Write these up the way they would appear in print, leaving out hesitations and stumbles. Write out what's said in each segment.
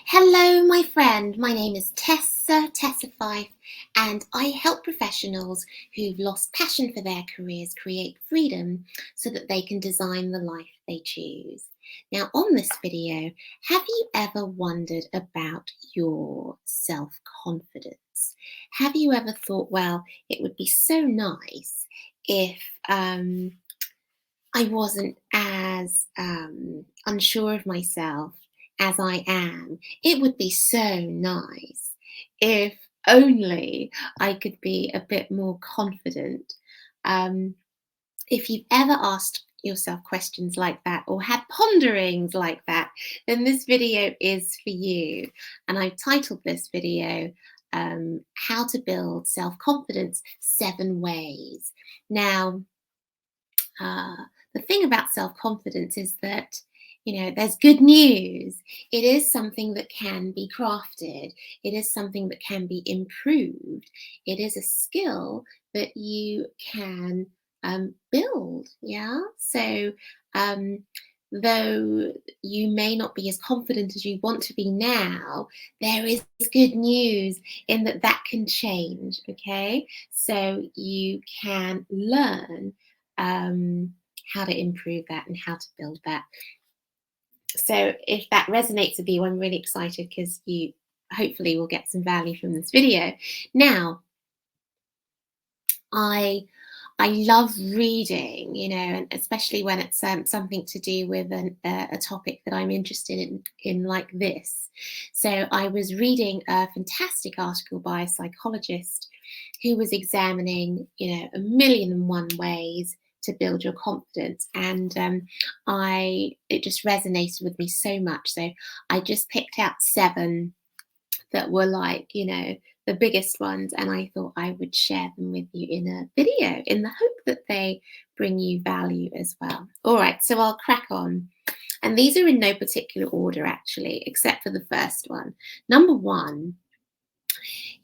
Hello, my friend. My name is Tessa Fyffe, and I help professionals who've lost passion for their careers create freedom so that they can design the life they choose. Now, on this video, have you ever wondered about your self-confidence? Have you ever thought, well, it would be so nice if I wasn't as unsure of myself as I am. It would be so nice if only I could be a bit more confident. Um, if you've ever asked yourself questions like that or had ponderings like that, then this video is for you. And I've titled this video, How to Build Self-Confidence 7 Ways. Now, uh, the thing about self-confidence is that, there's good news. It is something that can be crafted. It is something that can be improved. It is a skill that you can build. Yeah. So, though you may not be as confident as you want to be now, there is good news in that that can change. Okay. So you can learn how to improve that and how to build that. So if that resonates with you, I'm really excited because you hopefully will get some value from this video. Now, I love reading, and especially when it's something to do with a topic that I'm interested in like this. So I was reading a fantastic article by a psychologist who was examining, 1,000,001 ways to build your confidence, and it just resonated with me so much. So I just picked out 7 that were like, the biggest ones, and I thought I would share them with you in a video in the hope that they bring you value as well. All right, so I'll crack on. And these are in no particular order, actually, except for the first one. Number 1,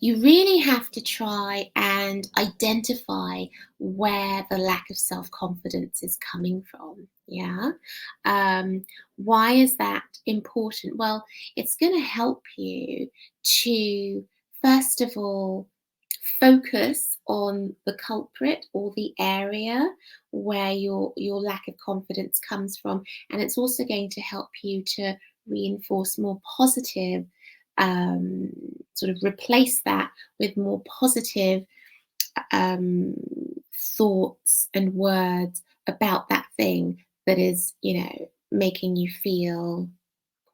you really have to try and identify where the lack of self-confidence is coming from. Yeah. Why is that important? Well, it's going to help you to, first of all, focus on the culprit or the area where your lack of confidence comes from, and it's also going to help you to reinforce more positive, um, sort of replace that with more positive um, thoughts and words about that thing that is, making you feel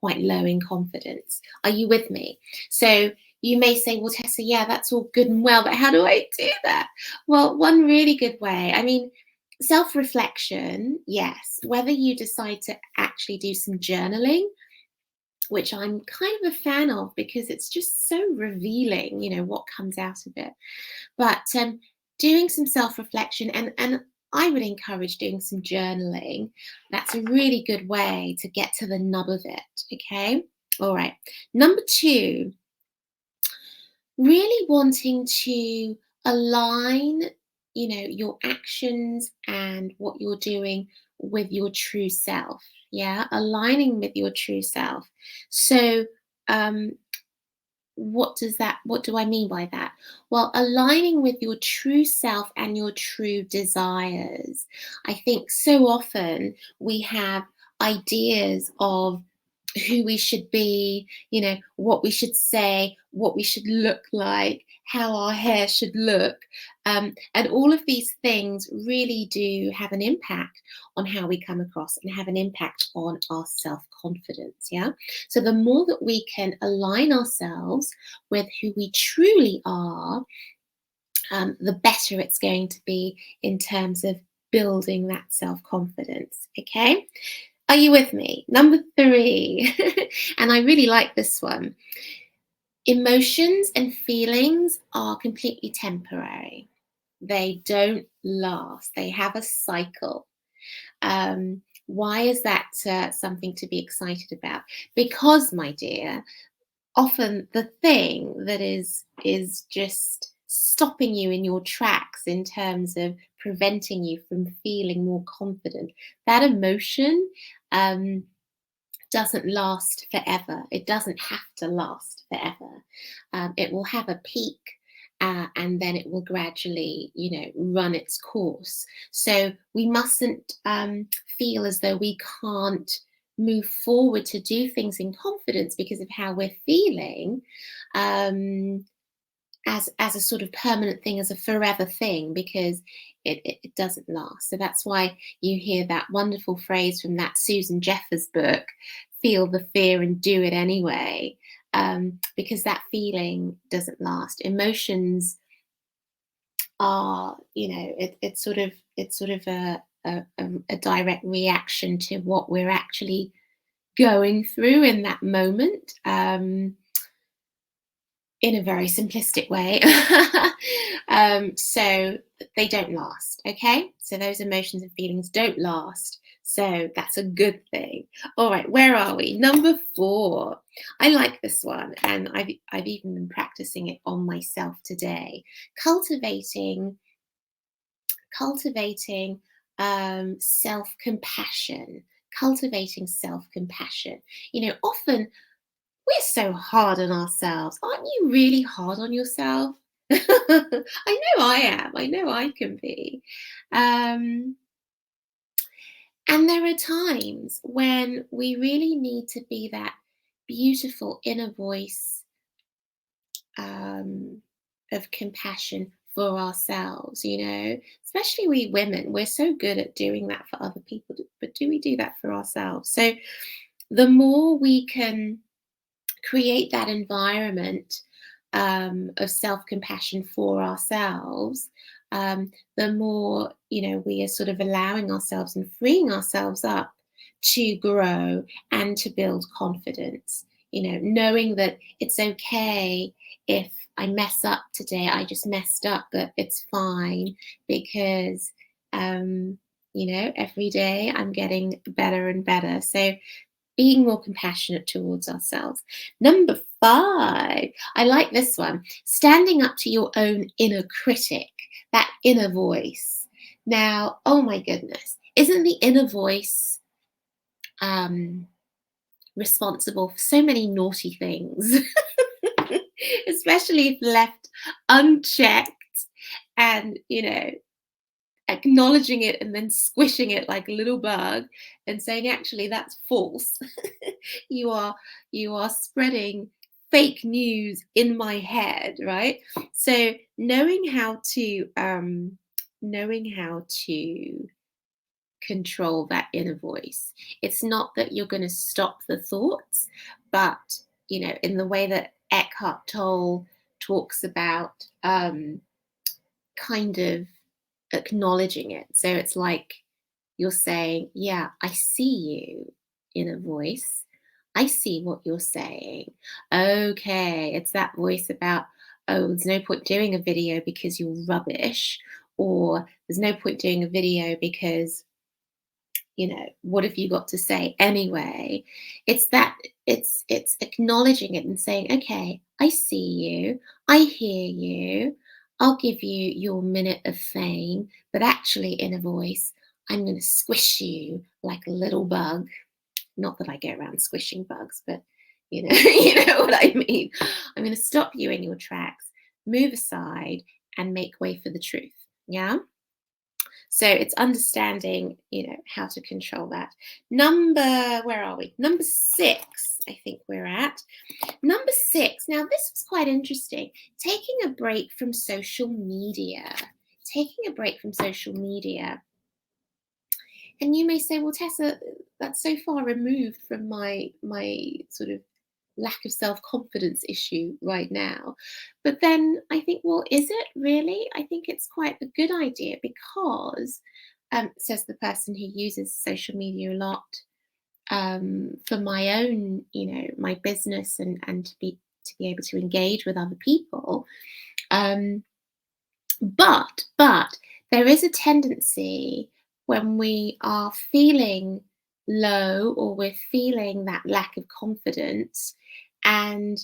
quite low in confidence. Are you with me? So you may say, well, Tessa, yeah, that's all good and well, but how do I do that? Well, one really good way, I mean, self-reflection, yes, whether you decide to actually do some journaling, which I'm kind of a fan of because it's just so revealing, what comes out of it. But doing some self-reflection, and I would encourage doing some journaling. That's a really good way to get to the nub of it. Okay. All right. Number 2, really wanting to align, your actions and what you're doing with your true self. Yeah. Aligning with your true self. So, um, what do I mean by that? Well, aligning with your true self and your true desires. I think so often we have ideas of who we should be, what we should say, what we should look like, how our hair should look. And all of these things really do have an impact on how we come across and have an impact on our self-confidence. Yeah. So the more that we can align ourselves with who we truly are, the better it's going to be in terms of building that self-confidence. Okay. Are you with me? Number 3, and I really like this one. Emotions and feelings are completely temporary. They don't last. They have a cycle. Why is that something to be excited about? Because, my dear, often the thing that is just stopping you in your tracks in terms of preventing you from feeling more confident, that emotion, um, doesn't last forever. It doesn't have to last forever. It will have a peak, and then it will gradually, run its course. So we mustn't feel as though we can't move forward to do things in confidence because of how we're feeling. Um, as a sort of permanent thing, as a forever thing, because it doesn't last. So that's why you hear that wonderful phrase from that Susan Jeffers book, feel the fear and do it anyway, because that feeling doesn't last. Emotions are, it's sort of a direct reaction to what we're actually going through in that moment. In a very simplistic way. So they don't last, okay? So those emotions and feelings don't last. So that's a good thing. All right, where are we? Number 4. I like this one, and I've even been practicing it on myself today. Cultivating self-compassion. Cultivating self-compassion. Often we're so hard on ourselves. Aren't you really hard on yourself? I know I am. I know I can be. Um, and there are times when we really need to be that beautiful inner voice, um, of compassion for ourselves, especially we women. We're so good at doing that for other people, but do we do that for ourselves? So the more we can create that environment, of self-compassion for ourselves, the more we are sort of allowing ourselves and freeing ourselves up to grow and to build confidence. Knowing that it's okay if I mess up today. I just messed up, but it's fine because every day I'm getting better and better. So being more compassionate towards ourselves. Number 5, I like this one. Standing up to your own inner critic, that inner voice. Now, oh my goodness, isn't the inner voice responsible for so many naughty things, especially if left unchecked and, acknowledging it and then squishing it like a little bug and saying, actually, that's false. you are spreading fake news in my head, right? So knowing how to control that inner voice. It's not that you're going to stop the thoughts, but in the way that Eckhart Tolle talks about, kind of acknowledging it. So it's like you're saying, yeah, I see you, inner voice. I see what you're saying. Okay, it's that voice about, oh, there's no point doing a video because you're rubbish, or there's no point doing a video because, what have you got to say anyway? It's acknowledging it and saying, okay, I see you, I hear you, I'll give you your minute of fame, but actually, in a voice, I'm going to squish you like a little bug. Not that I go around squishing bugs, but you know what I mean. I'm going to stop you in your tracks, move aside, and make way for the truth. Yeah. So it's understanding, how to control that. Where are we? Number 6, I think we're at. Number 6. Now, this was quite interesting. Taking a break from social media. Taking a break from social media. And you may say, well, Tessa, that's so far removed from my sort of lack of self-confidence issue right now. But then I think, well, is it really? I think it's quite a good idea because, says the person who uses social media a lot, for my own, my business and to be able to engage with other people. But there is a tendency when we are feeling low or we're feeling that lack of confidence, and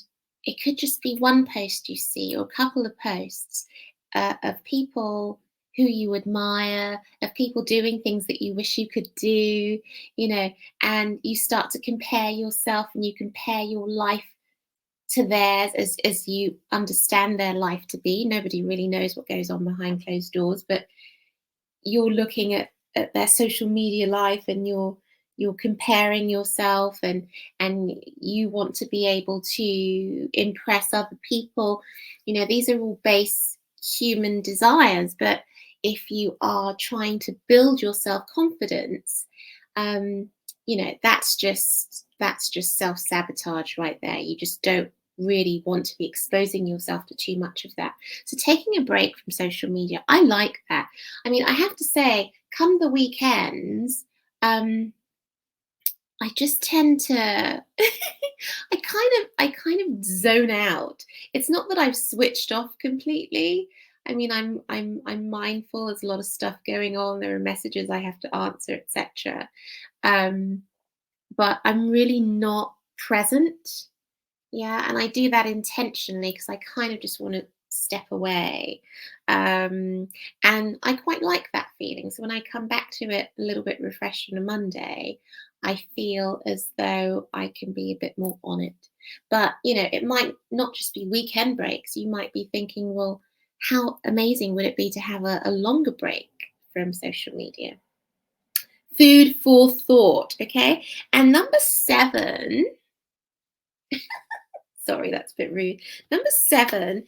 it could just be one post you see or a couple of posts, of people who you admire, of people doing things that you wish you could do, you know, and you start to compare yourself and you compare your life to theirs as you understand their life to be. Nobody really knows what goes on behind closed doors, but you're looking at their social media life and you're comparing yourself and you want to be able to impress other people. You know, these are all base human desires, but if you are trying to build your self-confidence, um, you know, that's just self-sabotage right there. You just don't really want to be exposing yourself to too much of that. So taking a break from social media, I like that. I mean, I have to say, come the weekends, I just tend to I kind of zone out. It's not that I've switched off completely. I mean, I'm mindful. There's a lot of stuff going on. There are messages I have to answer, etc. Um, but I'm really not present. Yeah, and I do that intentionally because I kind of just want to step away. Um, and I quite like that feeling. So when I come back to it a little bit refreshed on a Monday, I feel as though I can be a bit more on it. But, you know, it might not just be weekend breaks. You might be thinking, well, how amazing would it be to have a longer break from social media? Food for thought, okay? And number 7, sorry, that's a bit rude. Number 7,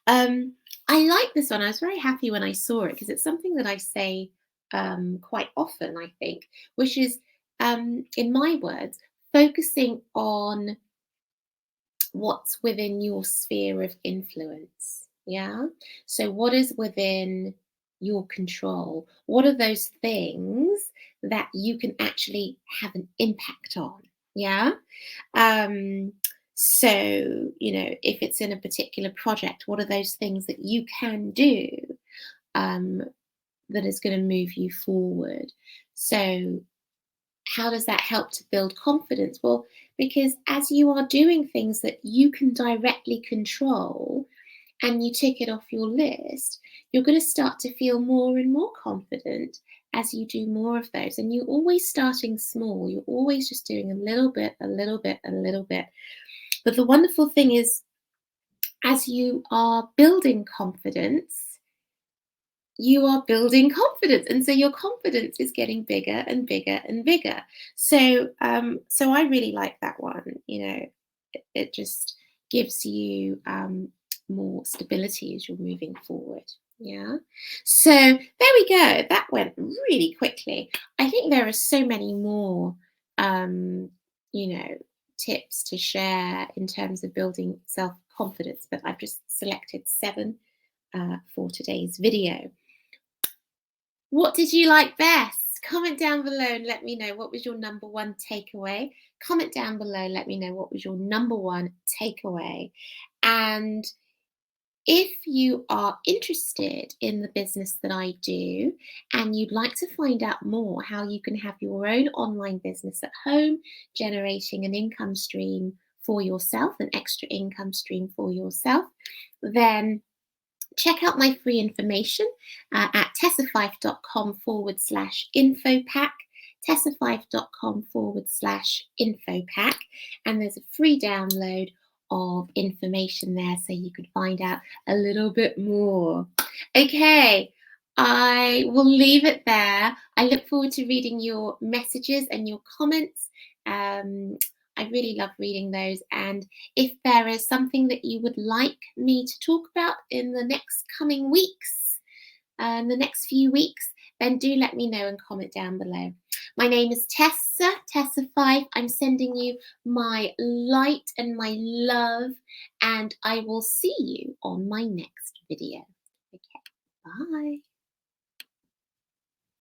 I like this one. I was very happy when I saw it because it's something that I say quite often, I think, which is, in my words, focusing on what's within your sphere of influence. Yeah. So, what is within your control? What are those things that you can actually have an impact on? Yeah. Um, so, you know, if it's in a particular project, what are those things that you can do um, that is going to move you forward? So, how does that help to build confidence? Well, because as you are doing things that you can directly control and you tick it off your list, you're going to start to feel more and more confident as you do more of those. And you're always starting small, you're always just doing a little bit, a little bit, a little bit. But the wonderful thing is, as you are building confidence, you are building confidence, and so your confidence is getting bigger and bigger and bigger. So I really like that one. You know, it just gives you more stability as you're moving forward. Yeah. So there we go. That went really quickly. I think there are so many more, um, you know, tips to share in terms of building self confidence, but I've just selected 7 for today's video. What did you like best? Comment down below and let me know what was your number 1 takeaway. Comment down below, let me know what was your number 1 takeaway. And if you are interested in the business that I do and you'd like to find out more how you can have your own online business at home, generating an income stream for yourself, an extra income stream for yourself, then check out my free information at tessafyffe.com/info pack, tessafyffe.com/info pack, and there's a free download of information there so you could find out a little bit more. Okay, I will leave it there. I look forward to reading your messages and your comments. I really love reading those, and if there is something that you would like me to talk about in the next coming weeks, the next few weeks, then do let me know and comment down below. My name is Tessa, Tessa Fyffe. I'm sending you my light and my love, and I will see you on my next video. Okay, bye.